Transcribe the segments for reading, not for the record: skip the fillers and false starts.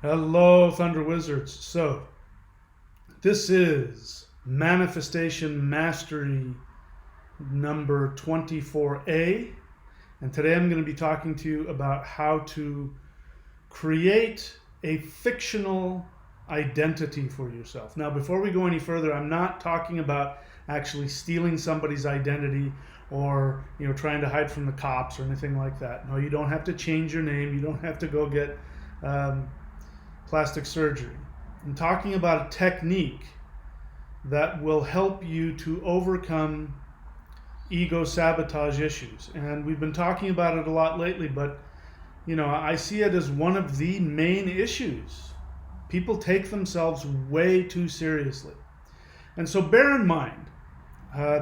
Hello, Thunder Wizards. So, this is Manifestation Mastery number 24A. And today I'm going to be talking to you about how to create a fictional identity for yourself. Now, before we go any further, I'm not talking about actually stealing somebody's identity or trying to hide from the cops or anything like that. No, you don't have to change your name. You don't have to go get um, plastic surgery. I'm talking about a technique that will help you to overcome ego sabotage issues. And we've been talking about it a lot lately, but I see it as one of the main issues. People take themselves way too seriously. And so bear in mind,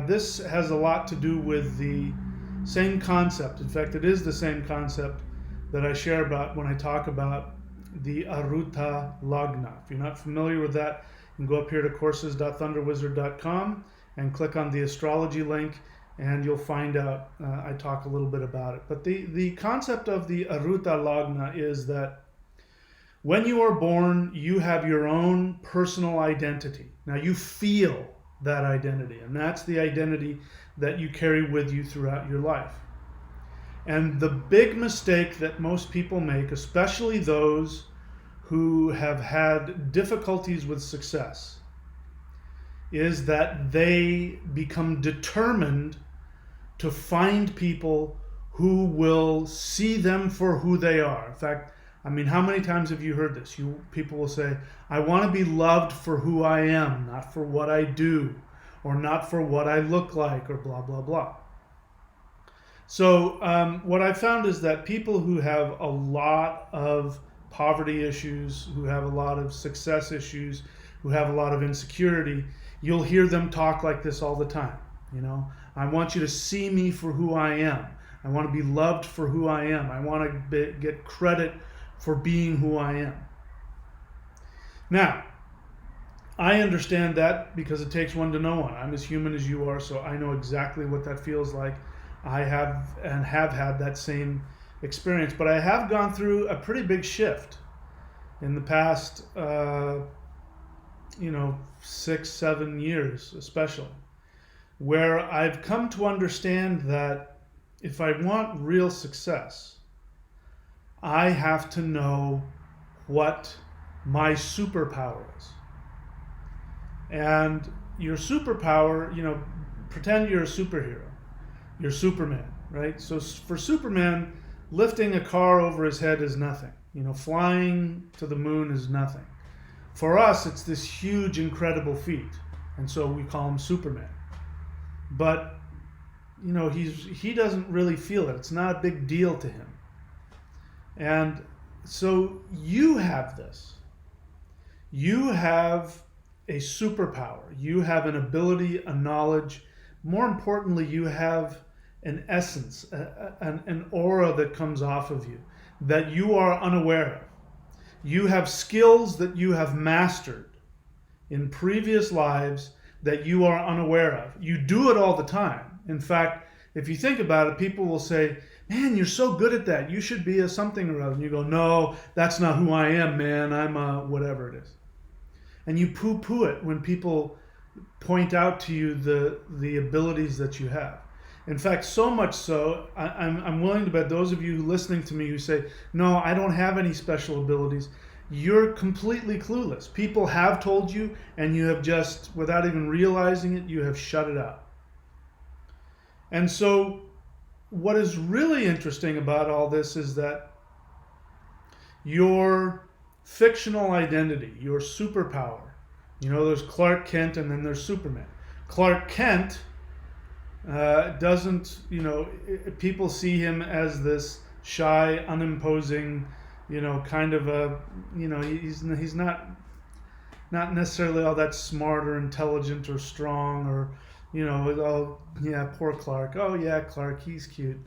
this has a lot to do with the same concept. In fact, it is the same concept that I share about when I talk about the Aruta Lagna. If you're not familiar with that, you can go up here to courses.thunderwizard.com and click on the astrology link, and you'll find out I talk a little bit about it. But the concept of the Aruta Lagna is that when you are born, you have your own personal identity. Now, you feel that identity, and that's the identity that you carry with you throughout your life. And the big mistake that most people make, especially those who have had difficulties with success, is that they become determined to find people who will see them for who they are. In fact, how many times have you heard this? People will say, I want to be loved for who I am, not for what I do, or not for what I look like, or blah, blah, blah. So what I found is that people who have a lot of poverty issues, who have a lot of success issues, who have a lot of insecurity, you'll hear them talk like this all the time. I want you to see me for who I am. I want to be loved for who I am. I want to get credit for being who I am. Now, I understand that because it takes one to know one. I'm as human as you are, so I know exactly what that feels like. I have had that same experience, but I have gone through a pretty big shift in the past, 6-7 years, especially, where I've come to understand that if I want real success, I have to know what my superpower is. And your superpower, pretend you're a superhero. You're Superman, right? So for Superman, lifting a car over his head is nothing. Flying to the moon is nothing. For us, it's this huge, incredible feat. And so we call him Superman. But, he doesn't really feel it. It's not a big deal to him. And so you have this. You have a superpower. You have an ability, a knowledge. More importantly, you have an essence, an aura that comes off of you that you are unaware of. You have skills that you have mastered in previous lives that you are unaware of. You do it all the time. In fact, if you think about it, people will say, man, you're so good at that. You should be a something or other. And you go, no, that's not who I am, man. I'm a whatever it is. And you poo-poo it when people point out to you the abilities that you have. In fact, so much so, I'm willing to bet those of you listening to me who say, no, I don't have any special abilities, you're completely clueless. People have told you, and you have just, without even realizing it, you have shut it out. And so what is really interesting about all this is that your fictional identity, your superpower, there's Clark Kent and then there's Superman. Clark Kent doesn't, people see him as this shy, unimposing, kind of a, he's not necessarily all that smart or intelligent or strong or, oh, yeah, poor Clark. Oh, yeah, Clark, he's cute.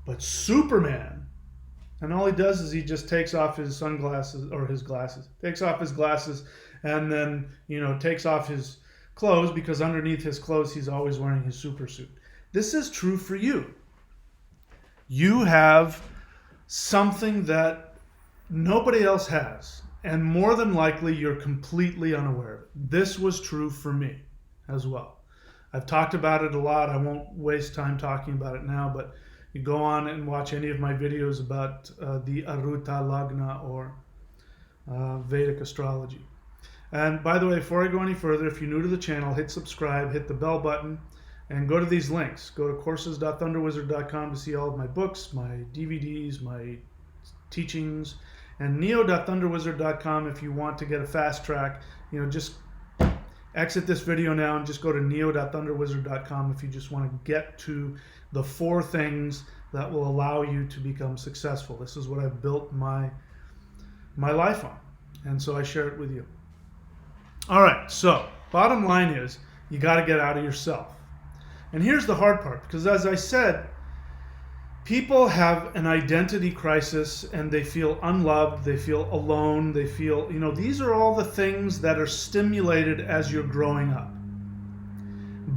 But Superman, and all he does is he just takes off his sunglasses or his glasses, takes off his glasses and then, takes off his clothes because underneath his clothes he's always wearing his super suit. This is true for you. You have something that nobody else has. And more than likely, you're completely unaware of it. This was true for me as well. I've talked about it a lot. I won't waste time talking about it now, but you go on and watch any of my videos about the Aruta Lagna or Vedic astrology. And by the way, before I go any further, if you're new to the channel, hit subscribe, hit the bell button, and go to these links. Go to courses.thunderwizard.com to see all of my books, my DVDs, my teachings, and neo.thunderwizard.com if you want to get a fast track. Just exit this video now and just go to neo.thunderwizard.com if you just want to get to the 4 things that will allow you to become successful. This is what I've built my life on, and so I share it with you. All right, so bottom line is you got to get out of yourself. And here's the hard part, because as I said, people have an identity crisis and they feel unloved, they feel alone, they feel, these are all the things that are stimulated as you're growing up.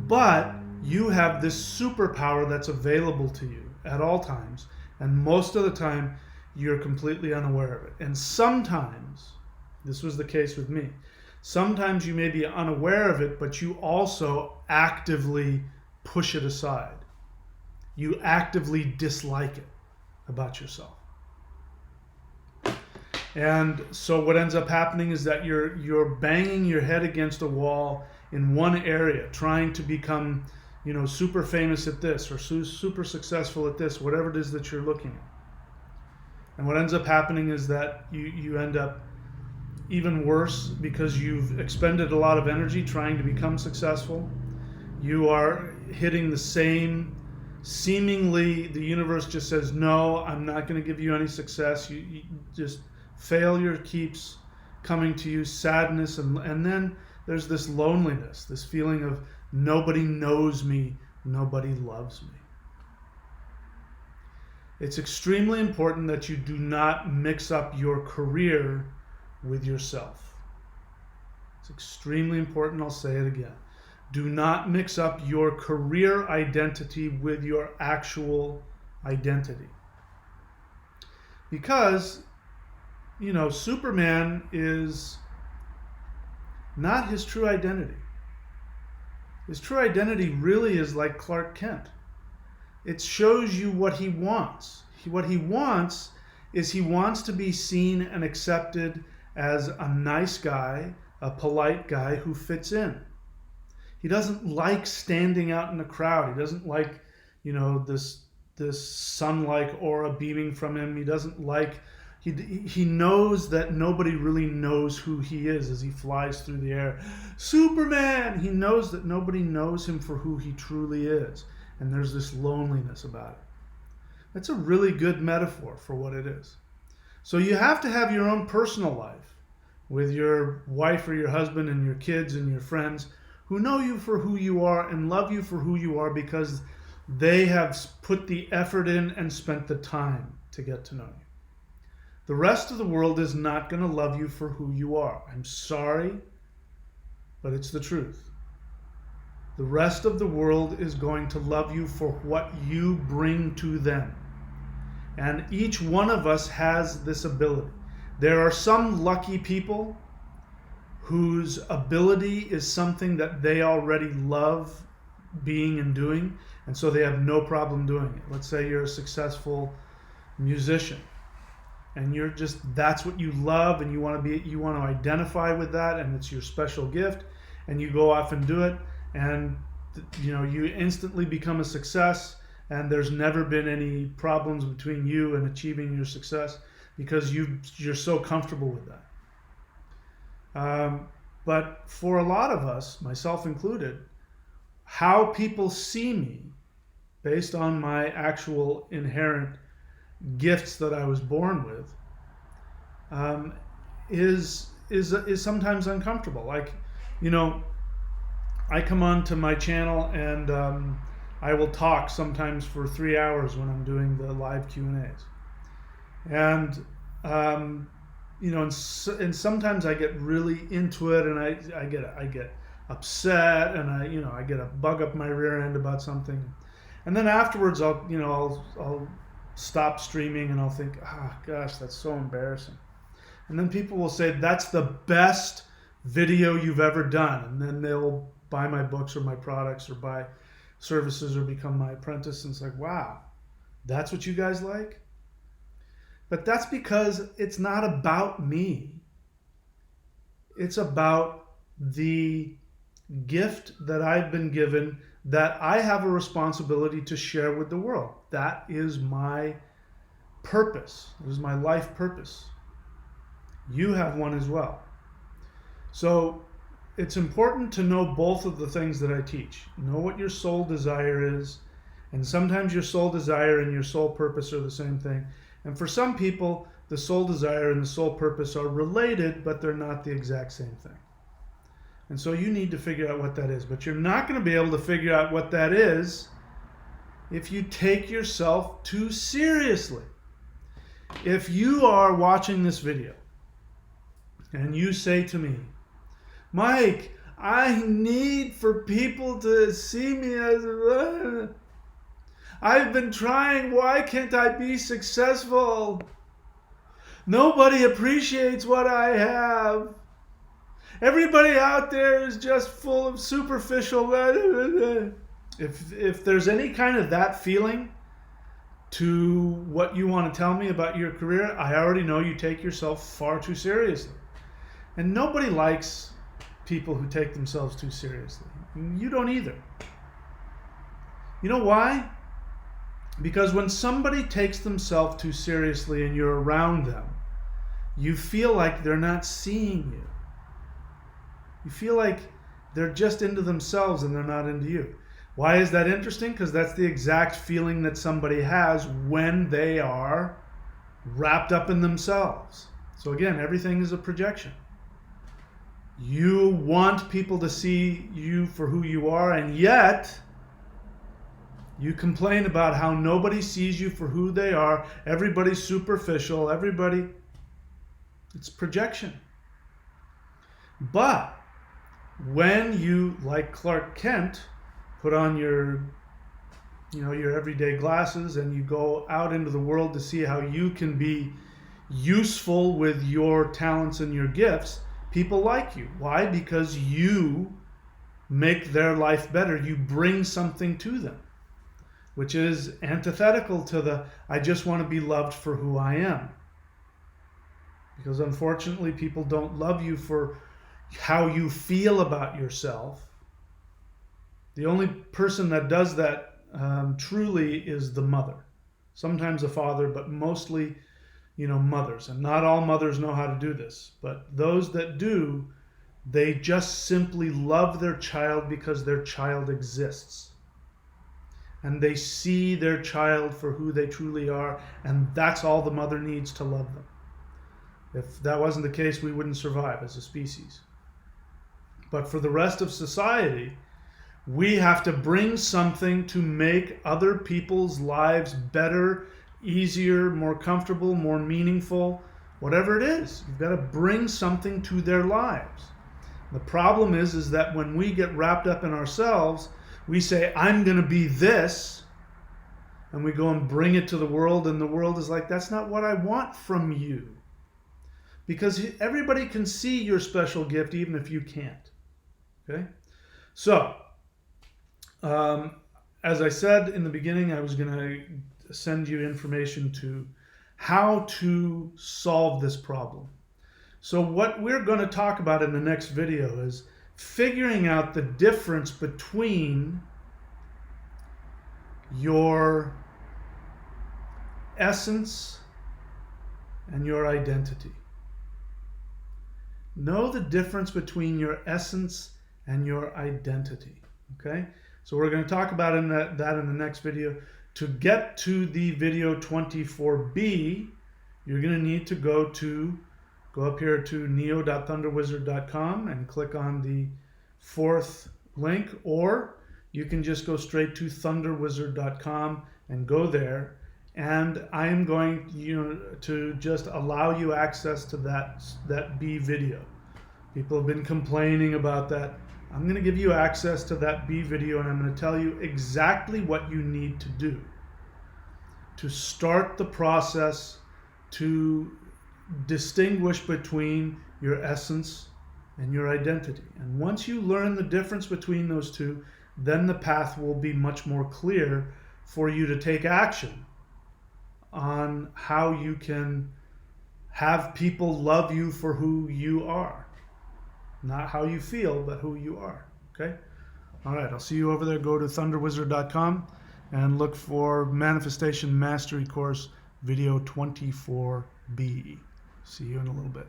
But you have this superpower that's available to you at all times, and most of the time you're completely unaware of it. And sometimes, this was the case with me, sometimes you may be unaware of it, but you also actively push it aside. You actively dislike it about yourself. And so what ends up happening is that you're banging your head against a wall in one area, trying to become, super famous at this or super successful at this, whatever it is that you're looking at. And what ends up happening is that you end up even worse because you've expended a lot of energy trying to become successful. You are hitting the same, seemingly the universe just says, no, I'm not going to give you any success. You just, failure keeps coming to you, sadness, and then there's this loneliness, this feeling of nobody knows me, nobody loves me. It's extremely important that you do not mix up your career with yourself. It's extremely important, I'll say it again. Do not mix up your career identity with your actual identity. Because, Superman is not his true identity. His true identity really is like Clark Kent. It shows you what he wants. What he wants is he wants to be seen and accepted as a nice guy, a polite guy who fits in. He doesn't like standing out in the crowd. He doesn't like, this sun-like aura beaming from him. He doesn't like, he knows that nobody really knows who he is as he flies through the air. Superman! He knows that nobody knows him for who he truly is. And there's this loneliness about it. That's a really good metaphor for what it is. So you have to have your own personal life with your wife or your husband and your kids and your friends who know you for who you are and love you for who you are because they have put the effort in and spent the time to get to know you. The rest of the world is not going to love you for who you are. I'm sorry, but it's the truth. The rest of the world is going to love you for what you bring to them. And each one of us has this ability. There are some lucky people whose ability is something that they already love being and doing, and so they have no problem doing it. Let's say you're a successful musician, and that's what you love, and you want to identify with that, and it's your special gift, and you go off and do it, and you instantly become a success, and there's never been any problems between you and achieving your success because you're so comfortable with that. But for a lot of us, myself included, how people see me based on my actual inherent gifts that I was born with is sometimes uncomfortable. Like, I come on to my channel and I will talk sometimes for 3 hours when I'm doing the live Q&As. And and sometimes I get really into it, and I get upset, and I get a bug up my rear end about something, and then afterwards I'll stop streaming and I'll think, gosh, that's so embarrassing. And then people will say, that's the best video you've ever done. And then they'll buy my books or my products or buy services or become my apprentice. And it's like, wow, that's what you guys like? But that's because it's not about me. It's about the gift that I've been given that I have a responsibility to share with the world. That is my purpose. It is my life purpose. You have one as well. So it's important to know both of the things that I teach. Know what your soul desire is, and sometimes your soul desire and your soul purpose are the same thing. And for some people, the soul desire and the soul purpose are related, but they're not the exact same thing. And so you need to figure out what that is. But you're not going to be able to figure out what that is if you take yourself too seriously. If you are watching this video and you say to me, Mike, I need for people to see me as I've been trying, why can't I be successful? Nobody appreciates what I have. Everybody out there is just full of superficial. If there's any kind of that feeling to what you want to tell me about your career, I already know you take yourself far too seriously. And nobody likes people who take themselves too seriously. You don't either. You know why? Because when somebody takes themselves too seriously and you're around them, you feel like they're not seeing you. You feel like they're just into themselves and they're not into you. Why is that interesting? Because that's the exact feeling that somebody has when they are wrapped up in themselves. So again, everything is a projection. You want people to see you for who you are, and yet you complain about how nobody sees you for who they are. Everybody's superficial. It's projection. But when you, like Clark Kent, put on your everyday glasses and you go out into the world to see how you can be useful with your talents and your gifts, people like you. Why? Because you make their life better. You bring something to them, which is antithetical to the I just want to be loved for who I am. Because unfortunately, people don't love you for how you feel about yourself. The only person that does that truly is the mother. Sometimes a father, but mostly, mothers. And not all mothers know how to do this. But those that do, they just simply love their child because their child exists. And they see their child for who they truly are. And that's all the mother needs to love them. If that wasn't the case, we wouldn't survive as a species. But for the rest of society, we have to bring something to make other people's lives better, easier, more comfortable, more meaningful, whatever it is. You've got to bring something to their lives. The problem is that when we get wrapped up in ourselves, we say, I'm going to be this, and we go and bring it to the world, and the world is like, that's not what I want from you. Because everybody can see your special gift, even if you can't. Okay? So, as I said in the beginning, I was going to send you information to how to solve this problem. So what we're going to talk about in the next video is figuring out the difference between your essence and your identity. Know the difference between your essence and your identity. Okay? So we're going to talk about that in the next video. To get to the video 24B, you're going to need to go up here to neo.thunderwizard.com and click on the fourth link, or you can just go straight to thunderwizard.com and go there. And I am going to just allow you access to that B video. People have been complaining about that. I'm going to give you access to that B video, and I'm going to tell you exactly what you need to do to start the process to distinguish between your essence and your identity. And once you learn the difference between those two, then the path will be much more clear for you to take action on how you can have people love you for who you are. Not how you feel, but who you are. Okay? All right, I'll see you over there. Go to thunderwizard.com and look for Manifestation Mastery Course Video 24B. See you in a little bit.